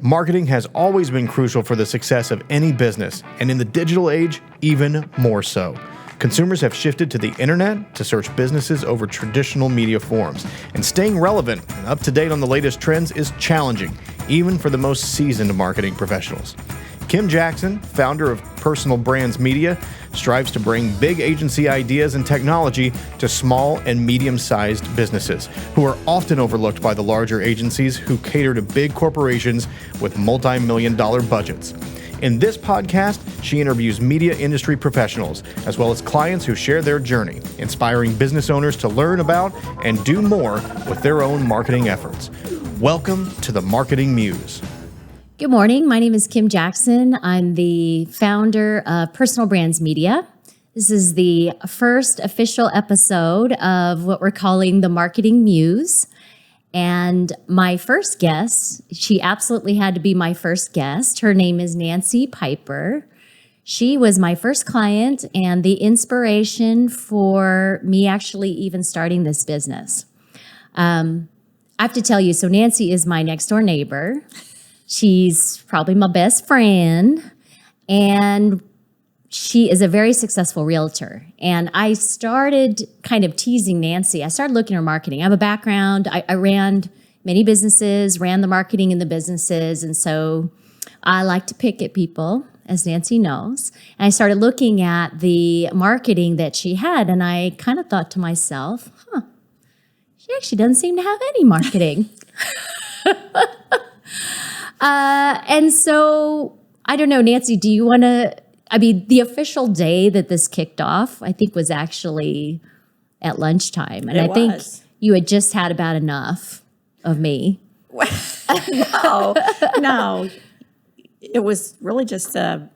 Marketing has always been crucial for the success of any business, and in the digital age, even more so. Consumers have shifted to the internet to search businesses over traditional media forms, and staying relevant and up to date on the latest trends is challenging, even for the most seasoned marketing professionals. Kim Jackson, founder of Personal Brands Media, strives to bring big agency ideas and technology to small and medium-sized businesses who are often overlooked by the larger agencies who cater to big corporations with multi-million-dollar budgets. In this podcast, she interviews media industry professionals, as well as clients who share their journey, inspiring business owners to learn about and do more with their own marketing efforts. Welcome to the Marketing Muse. Good morning. My name is Kim Jackson. I'm the founder of Personal Brands Media. This is the first official episode of what we're calling the Marketing Muse. And my first guest, she absolutely had to be my first guest. Her name is Nancy Pieper. She was my first client and the inspiration for me actually even starting this business. I have to tell you, so Nancy is my next door neighbor. She's probably my best friend, and she is a very successful realtor. And I started kind of teasing Nancy. I started looking at her marketing. I have a background. I ran many businesses, ran the marketing in the businesses, and so I like to pick at people, as Nancy knows. And I started looking at the marketing that she had, and I kind of thought to myself, she actually doesn't seem to have any marketing. And so, I don't know, Nancy, do you want to, the official day that this kicked off, I think was actually at lunchtime. And I think you had just had about enough of me. No. It was really just a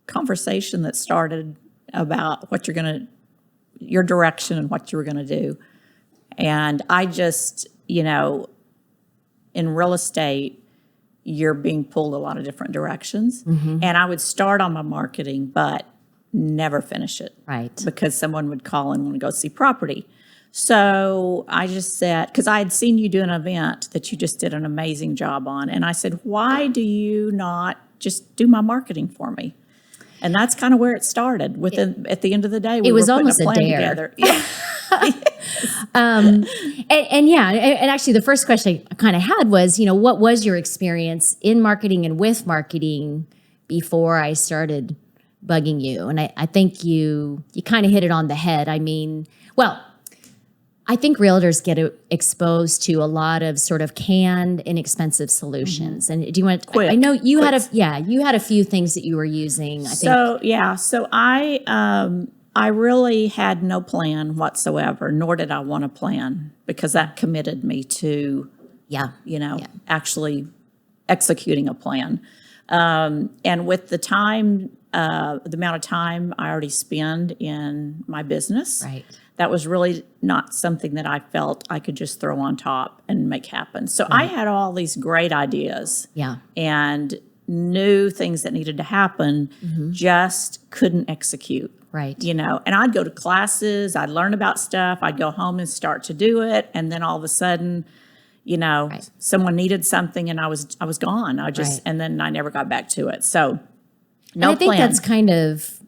conversation that started about what your direction and what you were going to do. And I just, in real estate, you're being pulled a lot of different directions. Mm-hmm. And I would start on my marketing, but never finish it. Right. Because someone would call and want to go see property. So I just said, because I had seen you do an event that you just did an amazing job on. And I said, why do you not just do my marketing for me? And that's kind of where it started. At the end of the day, we were putting a plan together. Yeah. And actually the first question I kind of had was, what was your experience in marketing and with marketing before I started bugging you? And I think you kind of hit it on the head. I think realtors get exposed to a lot of sort of canned, inexpensive solutions. Mm-hmm. And do you want to, I know you had a few things that you were using. So I really had no plan whatsoever, nor did I want a plan, because that committed me to, actually executing a plan. And with the amount of time I already spend in my business, right, that was really not something that I felt I could just throw on top and make happen. So I had all these great ideas and knew things that needed to happen, just couldn't execute. Right. And I'd go to classes, I'd learn about stuff, I'd go home and start to do it. And then all of a sudden, someone needed something and I was gone. And then I never got back to it. So no plan. I think that's kind of,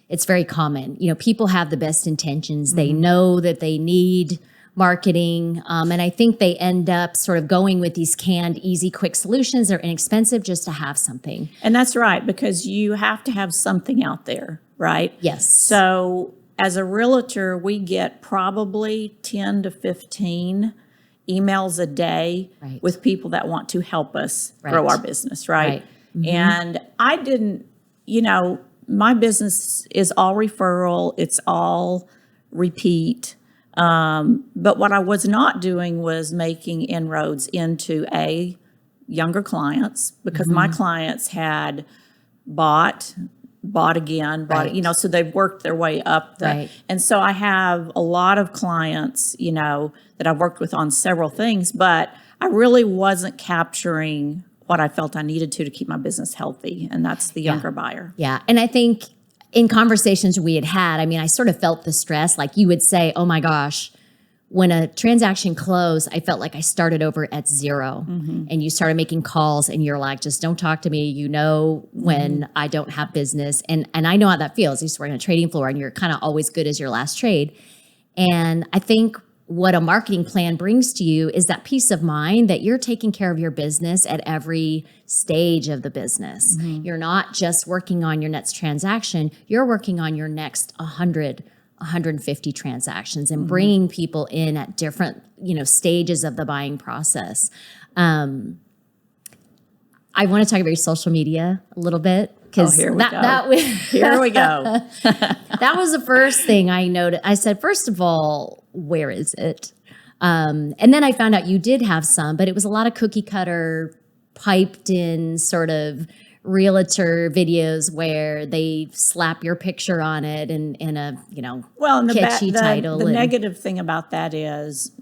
it's very common. People have the best intentions. Mm-hmm. They know that they need marketing. And I think they end up sort of going with these canned, easy, quick solutions. They're inexpensive just to have something. And that's right, because you have to have something out there, right? Yes. So as a realtor, we get probably 10 to 15 emails a day with people that want to help us grow our business, right? Mm-hmm. And I didn't, my business is all referral. It's all repeat. But what I was not doing was making inroads into younger clients, because my clients had bought again, so they've worked their way up. And so I have a lot of clients, that I've worked with on several things, but I really wasn't capturing what I felt I needed to keep my business healthy. And that's the younger buyer. Yeah. And I think in conversations we had, I sort of felt the stress, like you would say, oh my gosh, when a transaction closed, I felt like I started over at zero. And you started making calls and you're like, just don't talk to me. You know, when I don't have business. And I know how that feels. I used to work on a trading floor and you're kind of always good as your last trade. And I think what a marketing plan brings to you is that peace of mind that you're taking care of your business at every stage of the business. You're not just working on your next transaction, you're working on your next 100, 150 transactions and bringing people in at different, stages of the buying process. I want to talk about your social media a little bit. Here we go. Here we go. That was the first thing I noticed. I said, first of all, where is it? And then I found out you did have some, but it was a lot of cookie cutter, piped in sort of realtor videos where they slap your picture on it and in a, catchy title. The negative thing about that is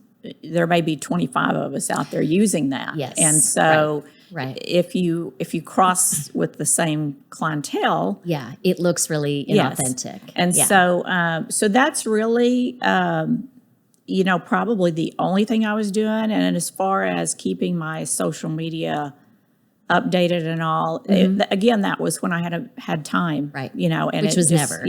there may be 25 of us out there using that. Yes. And so Right. if you cross with the same clientele, it looks really inauthentic. And so that's really probably the only thing I was doing. And as far as keeping my social media updated and all, again, that was when I had time, right? And which was never.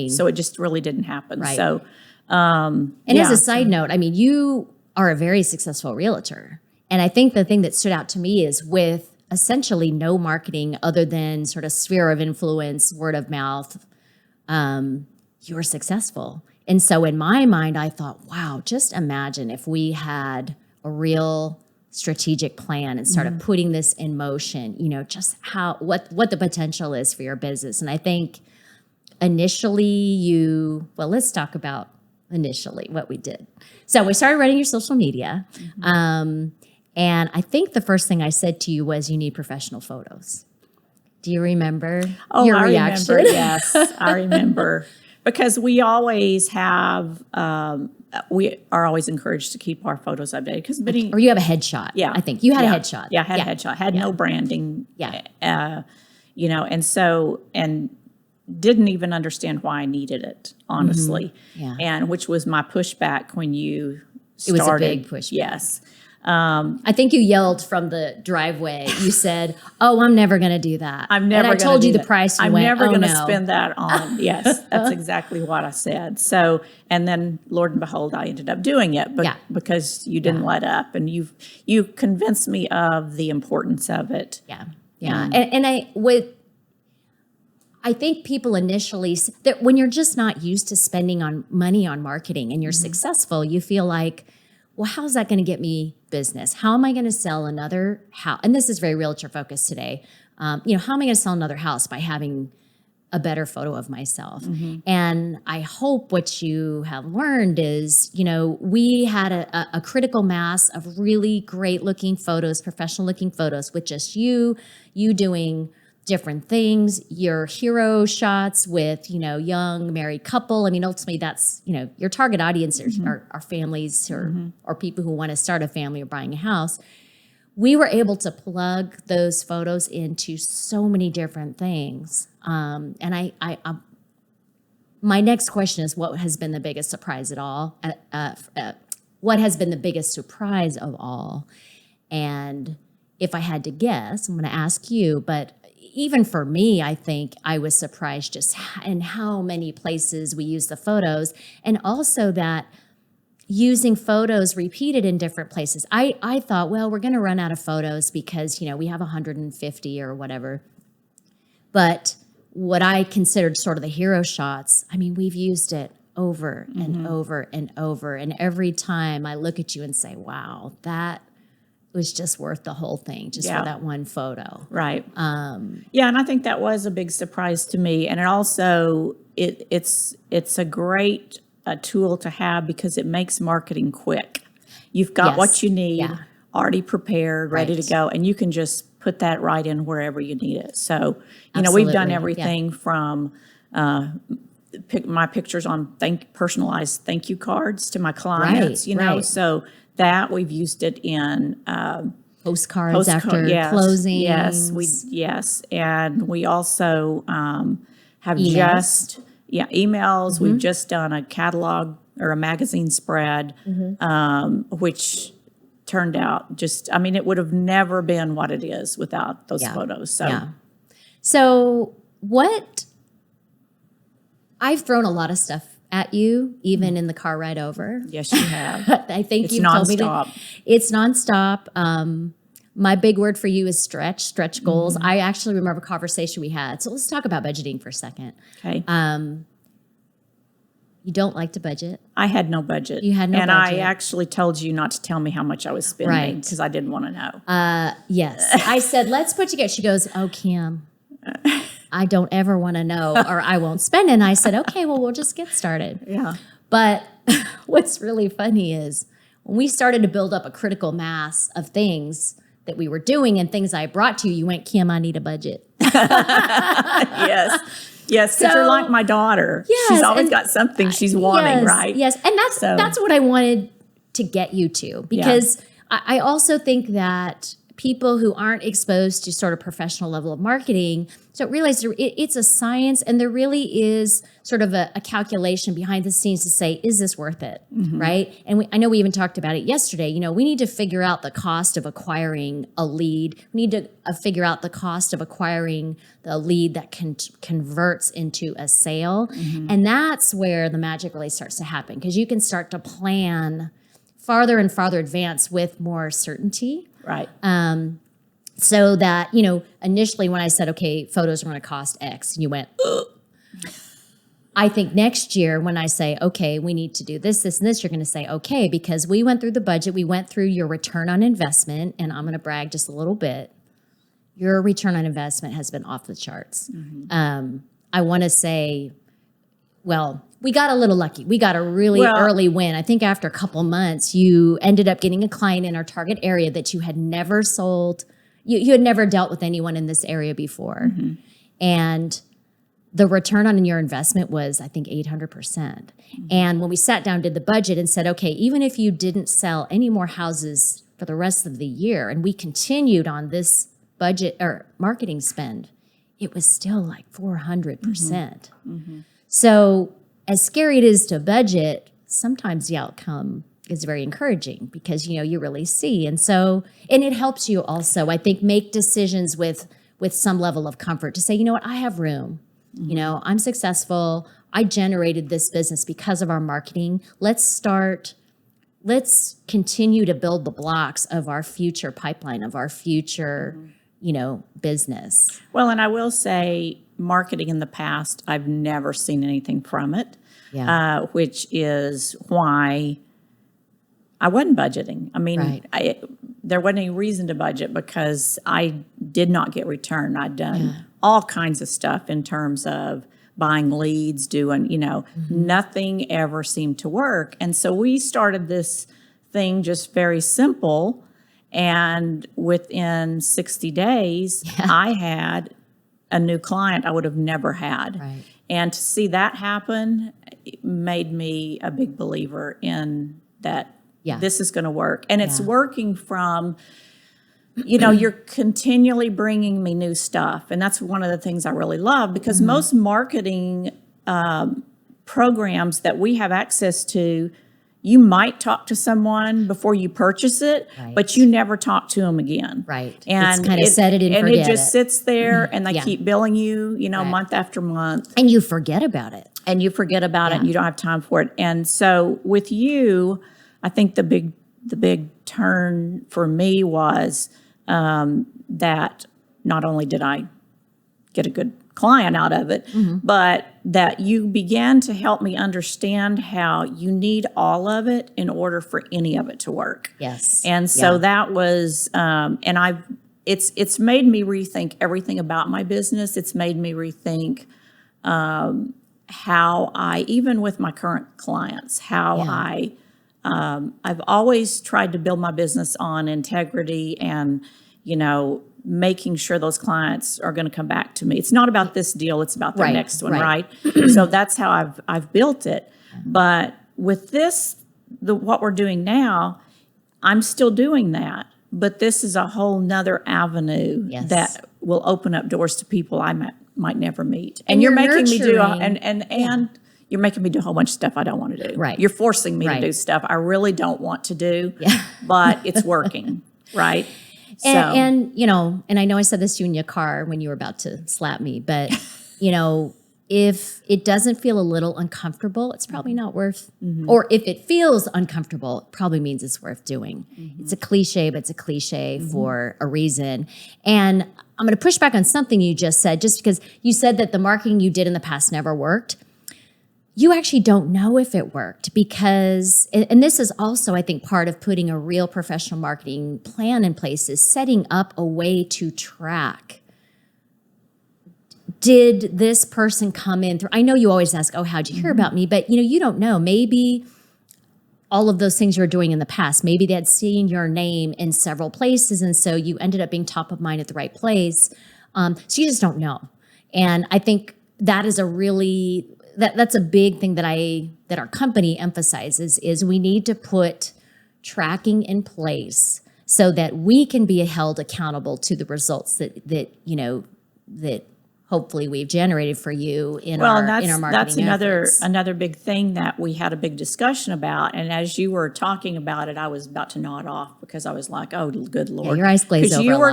So it just really didn't happen. Right. So, as a side note, you are a very successful realtor. And I think the thing that stood out to me is with essentially no marketing other than sort of sphere of influence, word of mouth, you're successful. And so in my mind, I thought, wow, just imagine if we had a real strategic plan and started putting this in motion, just what the potential is for your business. And I think initially let's talk about initially what we did. So we started running your social media. And I think the first thing I said to you was, you need professional photos. Do you remember your reaction? Remember, yes, I remember. Because we always have, we are always encouraged to keep our photos updated. Or you have a headshot. Yeah. I think. You had a headshot. Yeah, I had a headshot. Had no branding. Yeah. And didn't even understand why I needed it, honestly. Yeah. And which was my pushback when you started. It was a big pushback. Yes. I think you yelled from the driveway. You said, "Oh, I'm never going to do that." And I told you the price. I'm never going to spend that on. Yes, that's exactly what I said. So, and then, Lord and behold, I ended up doing it, but because you didn't let up, and you convinced me of the importance of it. Yeah. And I think people initially that when you're just not used to spending money on marketing and you're successful, you feel like, well, how's that going to get me business? How am I going to sell another house? And this is very realtor focused today. How am I going to sell another house by having a better photo of myself? And I hope what you have learned is, we had a critical mass of really great looking photos, professional looking photos with just you doing different things, your hero shots with, young married couple. Ultimately that's, your target audience are families or people who want to start a family or buying a house. We were able to plug those photos into so many different things. And my next question is, what has been the biggest surprise at all? What has been the biggest surprise of all? And if I had to guess, I'm going to ask you, but even for me, I think I was surprised just in how many places we use the photos, and also that using photos repeated in different places. I thought, well, we're going to run out of photos because, we have 150 or whatever. But what I considered sort of the hero shots, we've used it over and over and over. And every time I look at you and say, wow, that was just worth the whole thing, just for that one photo. Right. And I think that was a big surprise to me. And it also, it's a great tool to have because it makes marketing quick. You've got what you need already prepared, ready to go, and you can just put that right in wherever you need it. So, we've done everything from my pictures on personalized thank you cards to my clients, so that we've used it in postcards after closings. Yes, and we also have emails. emails. We've just done a catalog or a magazine spread, which turned out it would have never been what it is without those photos. So I've thrown a lot of stuff at you, even in the car ride over. Yes, you have. I think It's you've told me nonstop. It's nonstop. My big word for you is stretch goals. I actually remember a conversation we had. So let's talk about budgeting for a second. Okay. You don't like to budget. I had no budget. You had no and budget. I actually told you not to tell me how much I was spending Right. because I didn't want to know. Yes. I said, let's put together. She goes, oh, Kim, I don't ever want to know or I won't spend. And I said, okay, well, we'll just get started. Yeah. But what's really funny is when we started to build up a critical mass of things that we were doing and things I brought to you, you went, Kim, I need a budget. Yes. Yes, because you're like my daughter. Yes, she's always got something she's wanting, right? Yes, and that's what I wanted to get you to, because I also think that people who aren't exposed to sort of professional level of marketing don't realize it's a science, and there really is sort of a calculation behind the scenes to say, is this worth it, right? And I know we even talked about it yesterday. You know, we need to figure out the cost of acquiring a lead. We need to figure out the cost of acquiring the lead that converts into a sale. And that's where the magic really starts to happen, because you can start to plan farther and farther advance with more certainty. Right. So that, initially when I said, okay, photos are going to cost X, and you went, ugh. I think next year when I say, okay, we need to do this, this, and this, you're going to say, okay, because we went through the budget, we went through your return on investment, and I'm going to brag just a little bit. Your return on investment has been off the charts. I want to say, well, we got a little lucky. We got a really early win. I think after a couple months, you ended up getting a client in our target area that you had never sold. You had never dealt with anyone in this area before. And the return on your investment was, I think, 800%. And when we sat down, did the budget and said, okay, even if you didn't sell any more houses for the rest of the year, and we continued on this budget or marketing spend, it was still like 400%. So as scary it is to budget, sometimes the outcome is very encouraging because, you really see. And it helps you also, I think, make decisions with some level of comfort to say, you know what, I have room. I'm successful. I generated this business because of our marketing. Let's continue to build the blocks of our future pipeline, of our future, business. Well, and I will say, marketing in the past, I've never seen anything from it, which is why I wasn't budgeting. I mean, there wasn't any reason to budget because I did not get return. I'd done all kinds of stuff in terms of buying leads, doing, nothing ever seemed to work. And so we started this thing just very simple. And within 60 days, I had a new client I would have never had. Right. And to see that happen made me a big believer in that this is going to work. And it's working from, you're continually bringing me new stuff. And that's one of the things I really love, because most marketing programs that we have access to, you might talk to someone before you purchase it, but you never talk to them again. Right. And it's kind of set it and forget it. And it just it. sits there and they keep billing you, month after month. And you forget about it. And you forget about it and you don't have time for it. And so with you, I think the big turn for me was that not only did I get a good client out of it, but that you began to help me understand how you need all of it in order for any of it to work. Yes. And so that was, it's made me rethink everything about my business. It's made me rethink how I, even with my current clients, I've always tried to build my business on integrity and, making sure those clients are going to come back to me. It's not about this deal, it's about the next one, right? So that's how I've built it. But with this, what we're doing now, I'm still doing that. But this is a whole nother avenue that will open up doors to people I might never meet. And you're making nurturing. me do, and you're making me do a whole bunch of stuff I don't want to do. Right. You're forcing me Right. to do stuff I really don't want to do, Yeah. but it's working, right? So, And, you know, and I know I said this to you in your car when you were about to slap me, but, you know, if it doesn't feel a little uncomfortable, it's probably not worth, or if it feels uncomfortable, it probably means it's worth doing. It's a cliche, but it's a cliche for a reason. And I'm going to push back on something you just said, just because you said that the marketing you did in the past never worked. You actually don't know if it worked because, and this is also, I think, part of putting a real professional marketing plan in place is setting up a way to track. Did this person come in through, I know you always ask, oh, how'd you hear about me? But, you know, you don't know. Maybe all of those things you were doing in the past, maybe they had seen your name in several places. And so you ended up being top of mind at the right place. So you just don't know. And I think that is a really, that's a big thing that our company emphasizes is we need to put tracking in place so that we can be held accountable to the results that hopefully we've generated for you in our marketing that's efforts. another big thing that we had a big discussion about. And as you were talking about it, I was about to nod off because I was like, "Oh, good Lord!" Yeah, your eyes glaze over. You were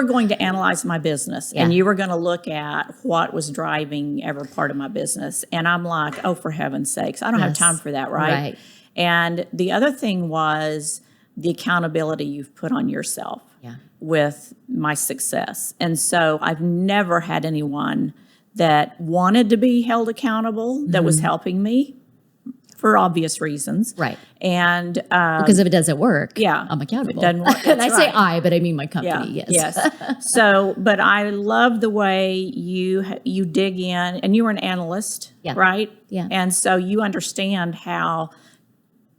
going to analyze my business, and you were going to look at what was driving every part of my business. And I'm like, "Oh, for heaven's sakes, I don't have time for that, right?" And the other thing was the accountability you've put on yourself. With my success. And so I've never had anyone that wanted to be held accountable that was helping me for obvious reasons. Right. And because if it doesn't work, I'm accountable. It doesn't work. And I say I, but I mean my company. Yes. So, but I love the way you dig in, and you were an analyst, right? Yeah. And so you understand how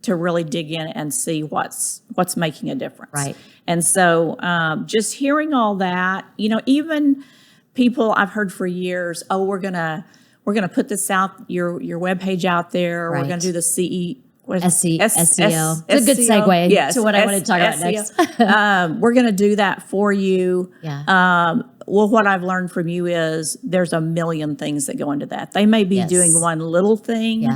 to really dig in and see what's making a difference. Right. And so just hearing all that, you know, even people I've heard for years, oh, we're gonna put this out, your webpage out there, right. We're gonna do the SEO. SEO. It's a good segue to what I want to talk about next. We're going to do that for you. Yeah. Well, what I've learned from you is there's a million things that go into that. They may be doing one little thing,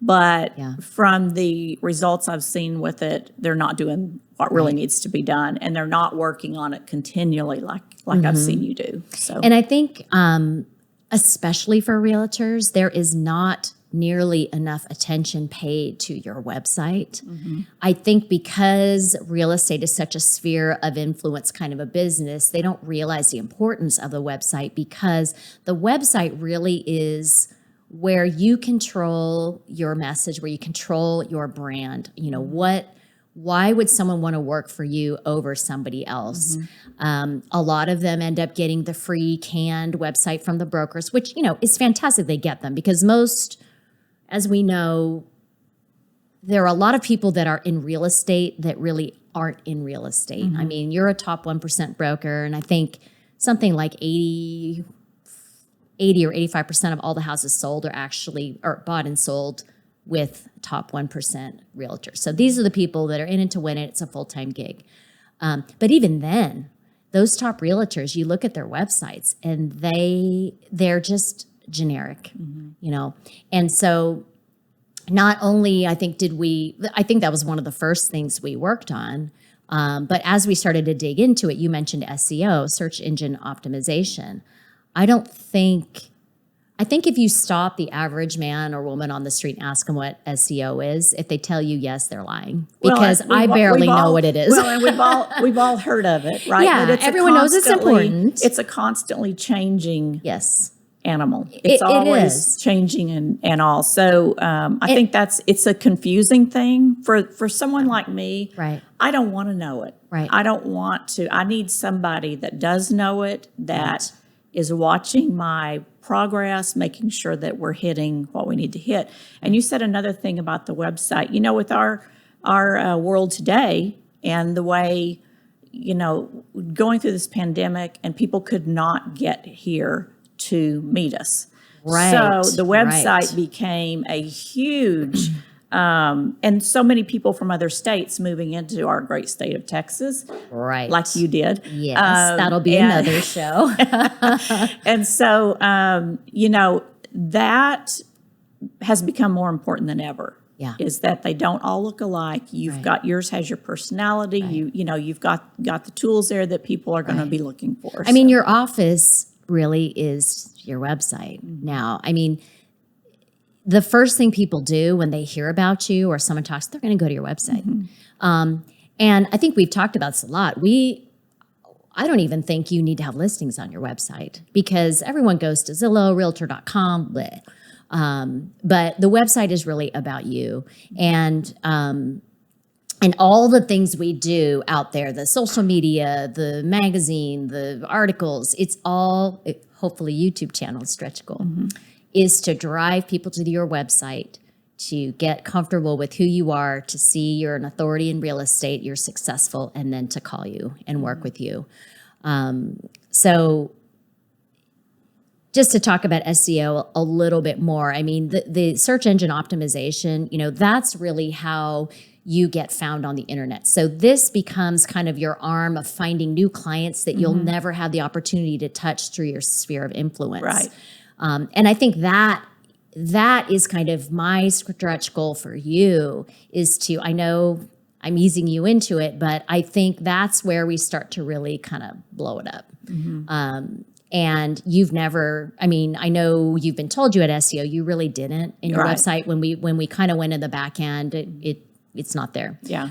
but from the results I've seen with it, they're not doing what really needs to be done, and they're not working on it continually like I've seen you do. So, and I think especially for realtors, there is not nearly enough attention paid to your website. I think because real estate is such a sphere of influence kind of a business, they don't realize the importance of the website, because the website really is where you control your message, where you control your brand. You know, why would someone want to work for you over somebody else? A lot of them end up getting the free canned website from the brokers, which, you know, is fantastic. They get them because most, as we know, there are a lot of people that are in real estate that really aren't in real estate. I mean, you're a top 1% broker, and I think something like 80 or 85% of all the houses sold are bought and sold with top 1% realtors. So these are the people that are in it to win it. It's a full-time gig. But even then, those top realtors, you look at their websites and they're just generic, you know? And so not only, I think that was one of the first things we worked on. But as we started to dig into it, you mentioned SEO, search engine optimization. I think if you stop the average man or woman on the street and ask them what SEO is, if they tell you yes, they're lying, because I barely know what it is. Well, and we've all heard of it, right? Yeah, but everyone knows it's important. It's a constantly changing animal. It always is changing and all. So I think it's a confusing thing for someone like me. Right. I don't want to know it. Right. I don't want to. I need somebody that does know it, that is watching my progress, making sure that we're hitting what we need to hit. And you said another thing about the website. You know, with our world today and the way, you know, going through this pandemic, and people could not get here to meet us. Right. So the website became a huge, and so many people from other states moving into our great state of Texas. Right. Like you did. Yes, that'll be another show. And so, you know, that has become more important than ever. Yeah. Is that they don't all look alike. You've got, yours has your personality. You know, you've got the tools there that people are going to be looking for. I mean, your office really is your website now. I mean, the first thing people do when they hear about you or someone talks, they're going to go to your website. And I think we've talked about this a lot. I don't even think you need to have listings on your website because everyone goes to Zillow, realtor.com, bleh. But the website is really about you and all the things we do out there, the social media, the magazine, the articles, it's all, hopefully YouTube channel, stretch goal, is to drive people to your website, to get comfortable with who you are, to see you're an authority in real estate, you're successful, and then to call you and work with you. So just to talk about SEO a little bit more, I mean, the search engine optimization, you know, that's really how you get found on the internet. So this becomes kind of your arm of finding new clients that you'll never have the opportunity to touch through your sphere of influence. Right. And I think that is kind of my stretch goal for you is to, I know I'm easing you into it, but I think that's where we start to really kind of blow it up. And you've never, I mean, I know you've been told you had SEO, you really didn't in your website. When we kind of went in the back end, it's not there. Yeah.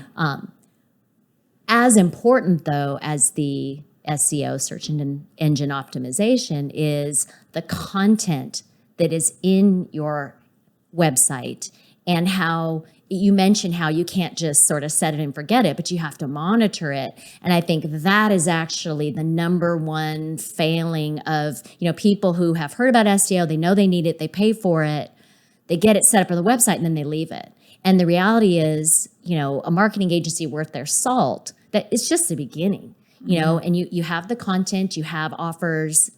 As important though as the SEO, search engine optimization, is the content that is in your website and how you mentioned how you can't just sort of set it and forget it, but you have to monitor it. And I think that is actually the number one failing of, you know, people who have heard about SEO, they know they need it, they pay for it, they get it set up on the website and then they leave it. And the reality is, you know, a marketing agency worth their salt, that it's just the beginning, you know, and you have the content, you have offers,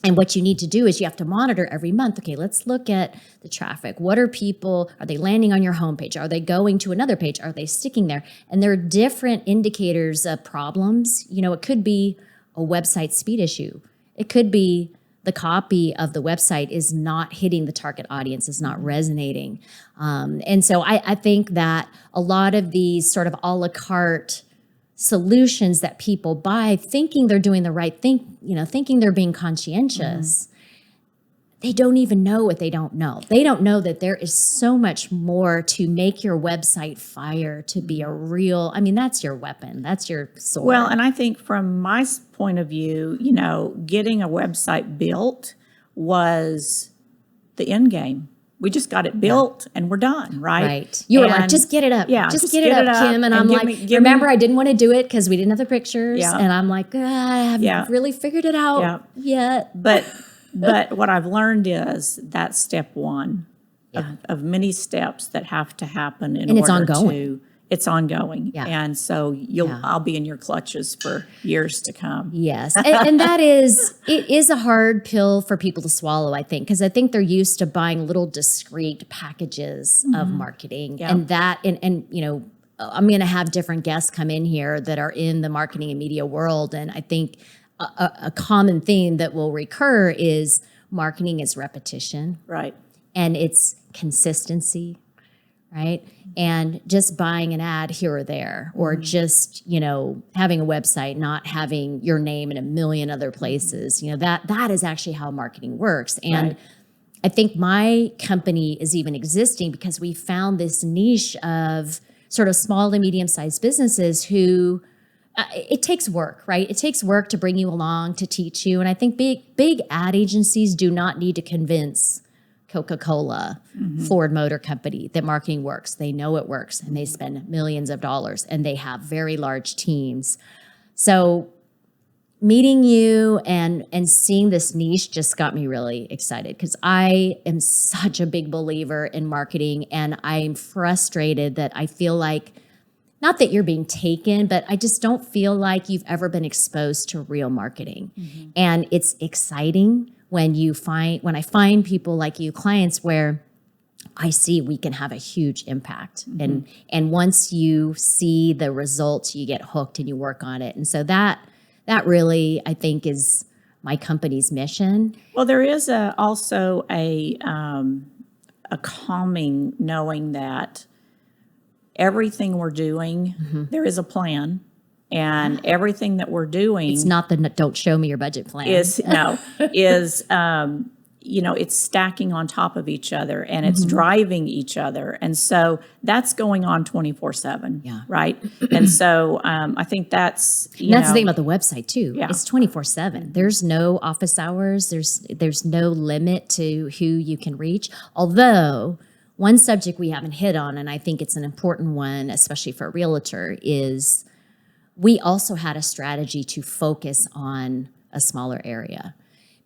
and what you need to do is you have to monitor every month. Okay, let's look at the traffic. What are people, are they landing on your homepage? Are they going to another page? Are they sticking there? And there are different indicators of problems. You know, it could be a website speed issue. It could be the copy of the website is not hitting the target audience, is not resonating. And so I think that a lot of these sort of a la carte solutions that people buy thinking they're doing the right thing, you know, thinking they're being conscientious, they don't even know what they don't know. They don't know that there is so much more to make your website fire, to be a real, I mean, that's your weapon, that's your sword. Well, and I think from my point of view, you know, getting a website built was the end game. We just got it built and we're done, right? Right. You were like, just get it up. Yeah, just get it up, Kim. And I'm like, remember, I didn't want to do it because we didn't have the pictures. Yeah. And I'm like, I haven't really figured it out yet. But what I've learned is that's step one of many steps that have to happen in order it's ongoing. to. It's ongoing. Yeah. And so I'll be in your clutches for years to come. Yes. And it is a hard pill for people to swallow, I think, because I think they're used to buying little discrete packages of marketing. Yeah. And you know, I'm going to have different guests come in here that are in the marketing and media world. And I think a common theme that will recur is marketing is repetition. Right. And it's consistency. Right. And just buying an ad here or there, or just, you know, having a website, not having your name in a million other places, you know, that is actually how marketing works. And I think my company is even existing because we found this niche of sort of small to medium-sized businesses who it takes work, right? It takes work to bring you along, to teach you. And I think big ad agencies do not need to convince Coca-Cola, Ford Motor Company, that marketing works. They know it works and they spend millions of dollars and they have very large teams. So meeting you and seeing this niche just got me really excited because I am such a big believer in marketing and I'm frustrated that I feel like, not that you're being taken, but I just don't feel like you've ever been exposed to real marketing. And it's exciting when I find people like you, clients, where I see we can have a huge impact. And once you see the results, you get hooked and you work on it. And so that really, I think, is my company's mission. Well, there is also a calming knowing that everything we're doing, there is a plan, and everything that we're doing, It's not the don't show me your budget plan. is it's stacking on top of each other, and it's driving each other, and so that's going on 24/7. Yeah. Right. And so I think that's the thing about the website too. Yeah. It's 24/7. There's no office hours. There's no limit to who you can reach. Although one subject we haven't hit on, and I think it's an important one, especially for a realtor, is we also had a strategy to focus on a smaller area.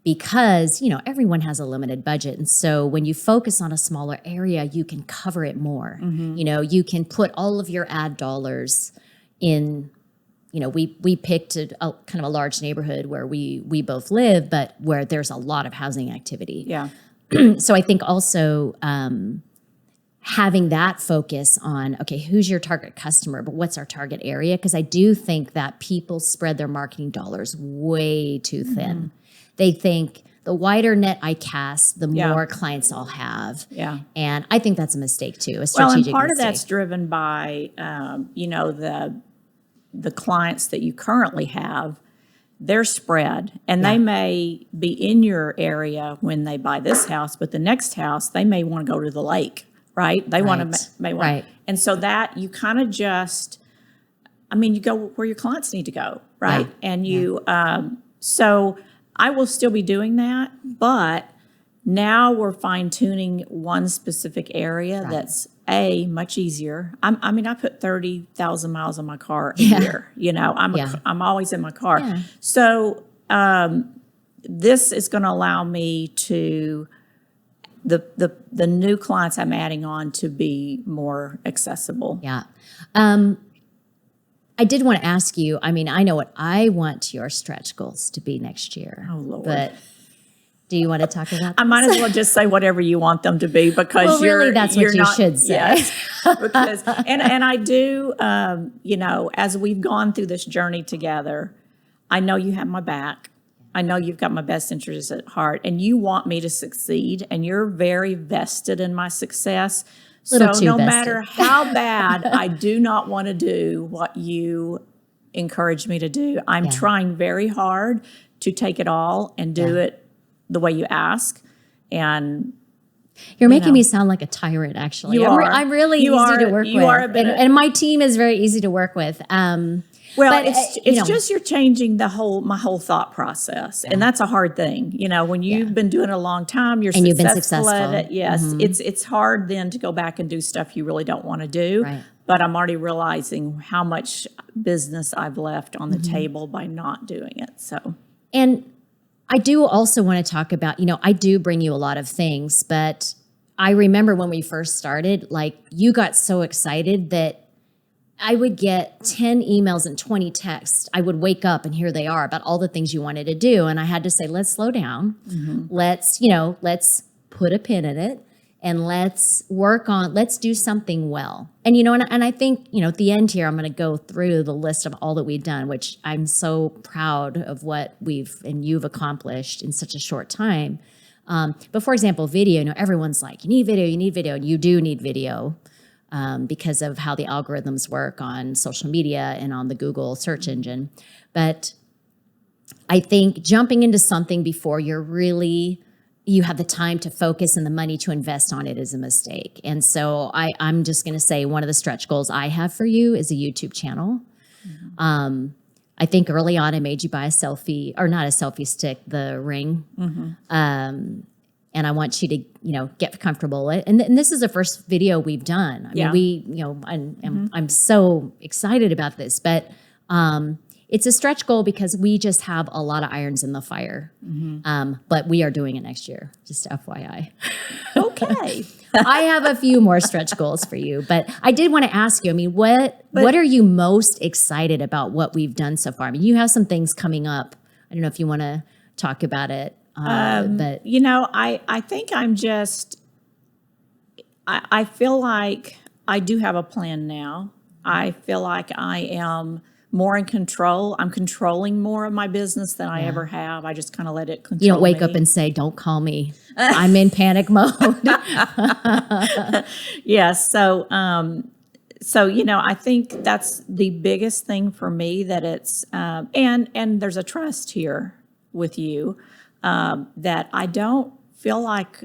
Because, everyone has a limited budget. And so when you focus on a smaller area, you can cover it more. You can put all of your ad dollars in, we picked a kind of a large neighborhood where we both live, but where there's a lot of housing activity. Yeah. So I think also having that focus on, okay, who's your target customer, but what's our target area? Because I do think that people spread their marketing dollars way too thin. They think the wider net I cast, the more clients I'll have. Yeah. And I think that's a mistake too, a strategic Well, and part mistake. of that's driven by, the clients that you currently have, they're spread, and they may be in your area when they buy this house, but the next house, they may want to go to the lake, right? They want to, Right. And so that you kind of you go where your clients need to go, right? Yeah. And so I will still be doing that, but now we're fine tuning one specific area that's much easier. I put 30,000 miles on my car a year. I'm always in my car. Yeah. So this is going to allow me to the new clients I'm adding on to be more accessible. Yeah. I did want to ask you, I know what I want your stretch goals to be next year. Oh, Lord. But do you want to talk about I might as well just say whatever you want them to be, because that's what you should say. Yes, because and I do, as we've gone through this journey together, I know you have my back. I know you've got my best interests at heart, and you want me to succeed, and you're very vested in my success. So no matter how bad I do not want to do what you encourage me to do, I'm trying very hard to take it all and do it the way you ask. And you're making me sound like a tyrant, actually. I'm really easy to work with. And my team is very easy to work with. But it's just you're changing my whole thought process, and that's a hard thing. When you've been doing it a long time, you've been successful at it. Yes, it's hard then to go back and do stuff you really don't want to do. Right. But I'm already realizing how much business I've left on the table by not doing it. So, and I do also want to talk about, I do bring you a lot of things, but I remember when we first started, you got so excited that I would get 10 emails and 20 texts. I would wake up and here they are about all the things you wanted to do. And I had to say, let's slow down. Let's put a pin in it, and let's do something well. And, and I think, at the end here, I'm going to go through the list of all that we've done, which I'm so proud of what you've accomplished in such a short time. But for example, video, everyone's like, you need video, and you do need video. Because of how the algorithms work on social media and on the Google search engine. But I think jumping into something before you have the time to focus and the money to invest on it is a mistake. And so I'm just going to say one of the stretch goals I have for you is a YouTube channel. I think early on I made you buy a selfie, or not a selfie stick, the ring. And I want you to, get comfortable with it. And this is the first video we've done. I'm so excited about this, but it's a stretch goal because we just have a lot of irons in the fire. But we are doing it next year, just FYI. Okay. I have a few more stretch goals for you, but I did want to ask you, what are you most excited about what we've done so far? You have some things coming up. I don't know if you want to talk about it. But I think I feel like I do have a plan now. I feel like I am more in control. I'm controlling more of my business than I ever have. I just kind of let it control me. You don't wake up and say, don't call me. I'm in panic mode. Yes. So, I think that's the biggest thing for me, that it's, and there's a trust here with you, that I don't feel like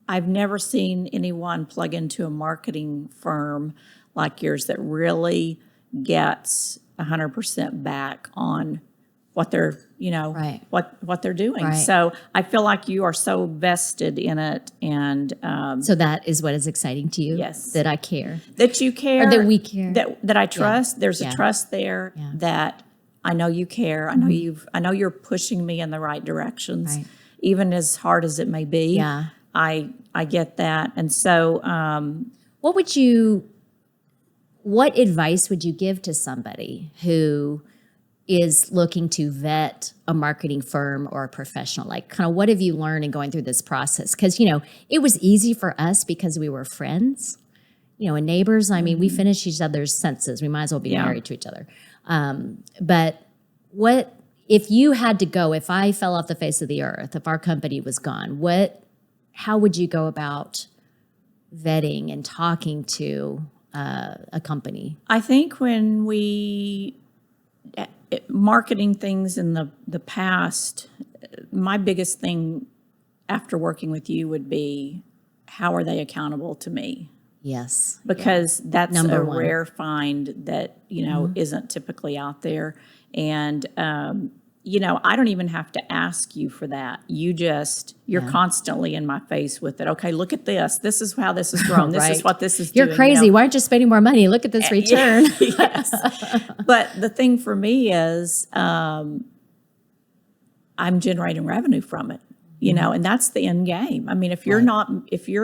I've never seen anyone plug into a marketing firm like yours that really gets 100% back on what they're, what they're doing. Right. So I feel like you are so vested in it, and so that is what is exciting to you. Yes. That I care. that you care, Or that we care. that I trust. There's a trust there that I know you care. I know you're pushing me in the right directions, Right. even as hard as it may be. Yeah. I get that, and so what advice would you give to somebody who is looking to vet a marketing firm or a professional? Like, kind of what have you learned in going through this process? Because, it was easy for us because we were friends, and neighbors. I mean, we finished each other's sentences. We might as well be married to each other. But what, if you had to go, if I fell off the face of the earth, if our company was gone, how would you go about vetting and talking to a company? I think when we marketing things in the past, my biggest thing after working with you would be, how are they accountable to me? Yes. Because that's Number a one. rare find that, isn't typically out there. And, I don't even have to ask you for that. You're constantly in my face with it. Okay, look at this. This is how this has grown. This is what this is doing. You're crazy. Why aren't you spending more money? Look at this return. Yes. But the thing for me is, I'm generating revenue from it, and that's the end game. I mean, if you're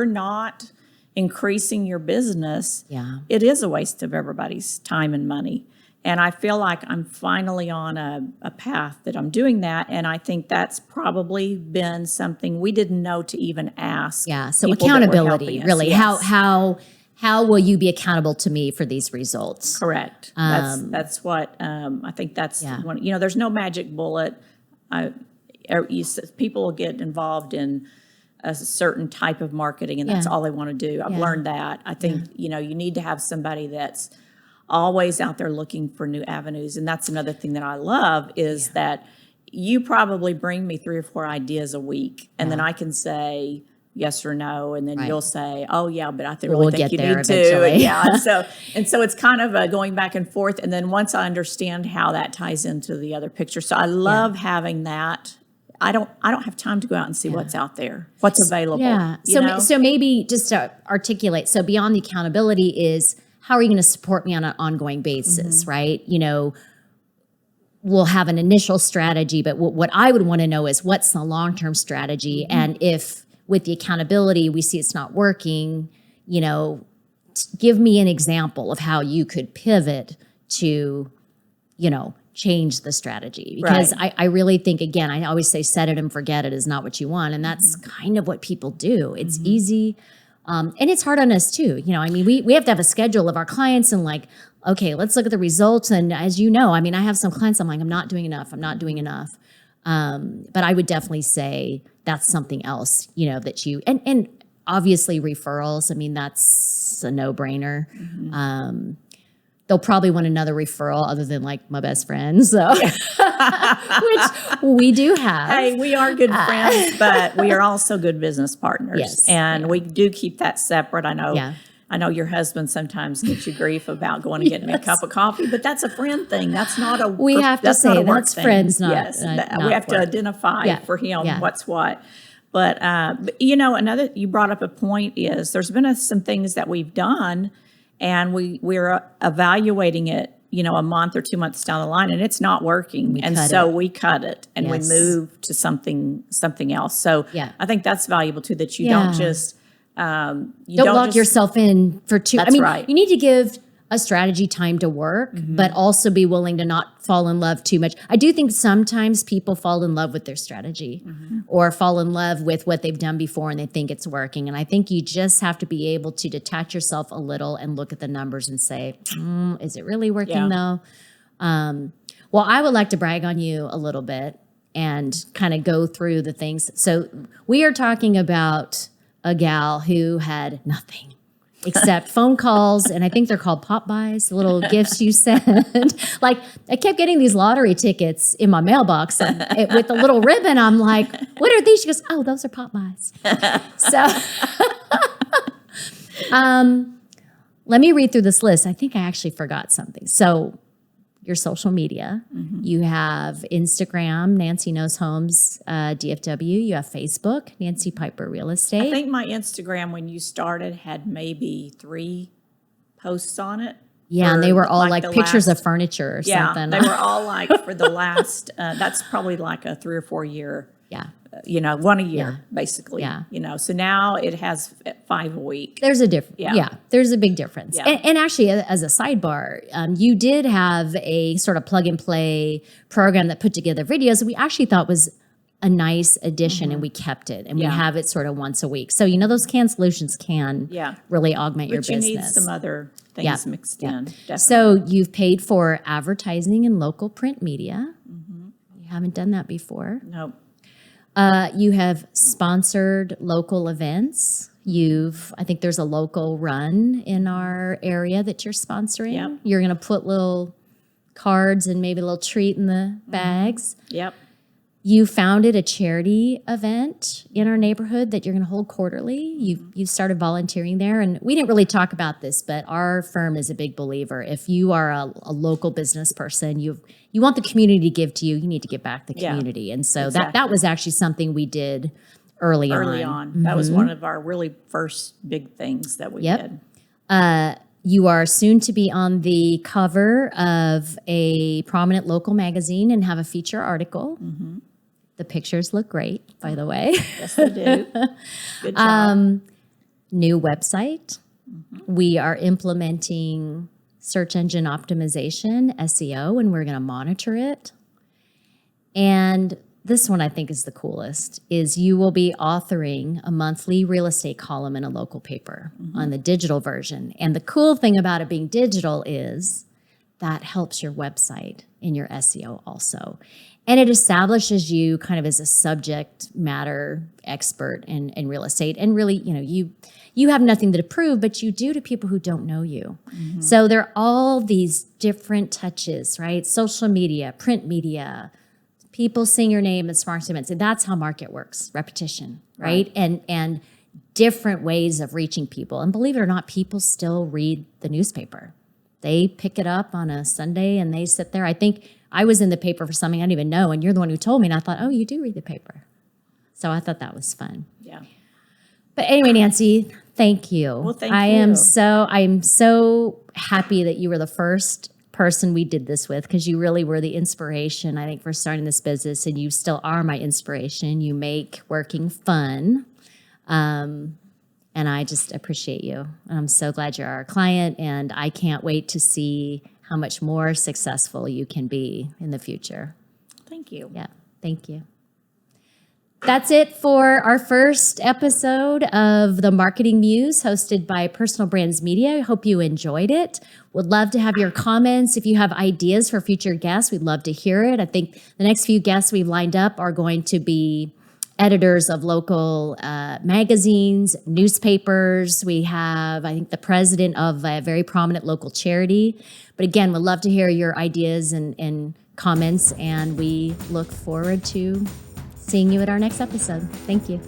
not increasing your business, it is a waste of everybody's time and money. And I feel like I'm finally on a path that I'm doing that. And I think that's probably been something we didn't know to even ask. Yeah. So accountability, really. Yes. How will you be accountable to me for these results? Correct. That's what I think. That's one. There's no magic bullet. People will get involved in a certain type of marketing, and that's all they want to do. I've learned that. I think you need to have somebody that's always out there looking for new avenues. And that's another thing that I love is that you probably bring me 3 or 4 ideas a week, and then I can say yes or no, and then you'll say, oh yeah, but I think we'll think you there need eventually. to. And so it's kind of going back and forth. And then once I understand how that ties into the other picture, so I love having that. I don't have time to go out and see what's out there, what's available. Yeah. So maybe just to articulate, so beyond the accountability is, how are you going to support me on an ongoing basis, right? We'll have an initial strategy, but what I would want to know is, what's the long-term strategy? And if with the accountability we see it's not working, give me an example of how you could pivot to, change the strategy. Because I really think, again, I always say set it and forget it is not what you want. And that's kind of what people do. It's easy. And it's hard on us too. We have to have a schedule of our clients and okay, let's look at the results. And as you know, I have some clients, I'm like, I'm not doing enough. But I would definitely say that's something else, that you, and obviously referrals. That's a no-brainer. They'll probably want another referral other than my best friend. So, which we do have. Hey, we are good friends, but we are also good business partners. Yes. And we do keep that separate. I know your husband sometimes gets you grief about going and getting me a cup of coffee, but that's a friend thing. That's not a we have to say that's friends, not we have to identify for him what's what. But another, you brought up a point is there's been some things that we've done, and we're evaluating it, a month or 2 months down the line, and it's not working. We cut it and we move to something else. So I think that's valuable too, that you don't just don't lock yourself in for too. That's right. You need to give a strategy time to work, but also be willing to not fall in love too much. I do think sometimes people fall in love with their strategy or fall in love with what they've done before and they think it's working. And I think you just have to be able to detach yourself a little and look at the numbers and say, is it really working though? Well, I would like to brag on you a little bit and kind of go through the things. So we are talking about a gal who had nothing except phone calls, and I think they're called pop buys, the little gifts you send. Like, I kept getting these lottery tickets in my mailbox with a little ribbon. I'm like, what are these? She goes, oh, those are pop buys. So let me read through this list. I think I actually forgot something. So your social media, you have Instagram, Nancy Knows Homes, DFW. You have Facebook, Nancy Pieper Real Estate. I think my Instagram, when you started, had maybe 3 posts on it. Yeah, and they were all like pictures of furniture or something. Yeah, they were all like for the last, that's probably like a 3 or 4 year. Yeah. One a year, basically. Yeah. So now it has 5 a week. There's a difference. Yeah, there's a big difference. Yeah. And actually, as a sidebar, you did have a sort of plug and play program that put together videos that we actually thought was a nice addition, and we kept it. And we have it sort of once a week. So, those canned solutions can really augment your business. But you need some other things mixed in. Definitely. So you've paid for advertising in local print media. You haven't done that before. Nope. You have sponsored local events. I think there's a local run in our area that you're sponsoring. Yep. You're going to put little cards and maybe a little treat in the bags. Yep. You founded a charity event in our neighborhood that you're going to hold quarterly. You started volunteering there. And we didn't really talk about this, but our firm is a big believer. If you are a local business person, you want the community to give to you, you need to give back the community. And so that was actually something we did early on. That was one of our really first big things that we did. You are soon to be on the cover of a prominent local magazine and have a feature article. The pictures look great, by the way. Yes, they do. Good job. New website. We are implementing search engine optimization, SEO, and we're going to monitor it. And this one I think is the coolest, is you will be authoring a monthly real estate column in a local paper on the digital version. And the cool thing about it being digital is that helps your website in your SEO also. And it establishes you kind of as a subject matter expert in real estate. And really, you have nothing to prove, but you do to people who don't know you. So there are all these different touches, right? Social media, print media, people seeing your name at smart events. And that's how market works, repetition, right? And different ways of reaching people. And believe it or not, people still read the newspaper. They pick it up on a Sunday and they sit there. I think I was in the paper for something I didn't even know, and you're the one who told me, and I thought, oh, you do read the paper. So I thought that was fun. Yeah. But anyway, Nancy, thank you. Well, thank you. I'm so happy that you were the first person we did this with, because you really were the inspiration, I think, for starting this business, and you still are my inspiration. You make working fun. And I just appreciate you. I'm so glad you're our client, and I can't wait to see how much more successful you can be in the future. Thank you. Yeah, thank you. That's it for our first episode of the Marketing Muse, hosted by Personal Brands Media. I hope you enjoyed it. Would love to have your comments. If you have ideas for future guests, we'd love to hear it. I think the next few guests we've lined up are going to be editors of local magazines, newspapers. We have, I think, the president of a very prominent local charity. But again, we'd love to hear your ideas and comments, and we look forward to seeing you at our next episode. Thank you.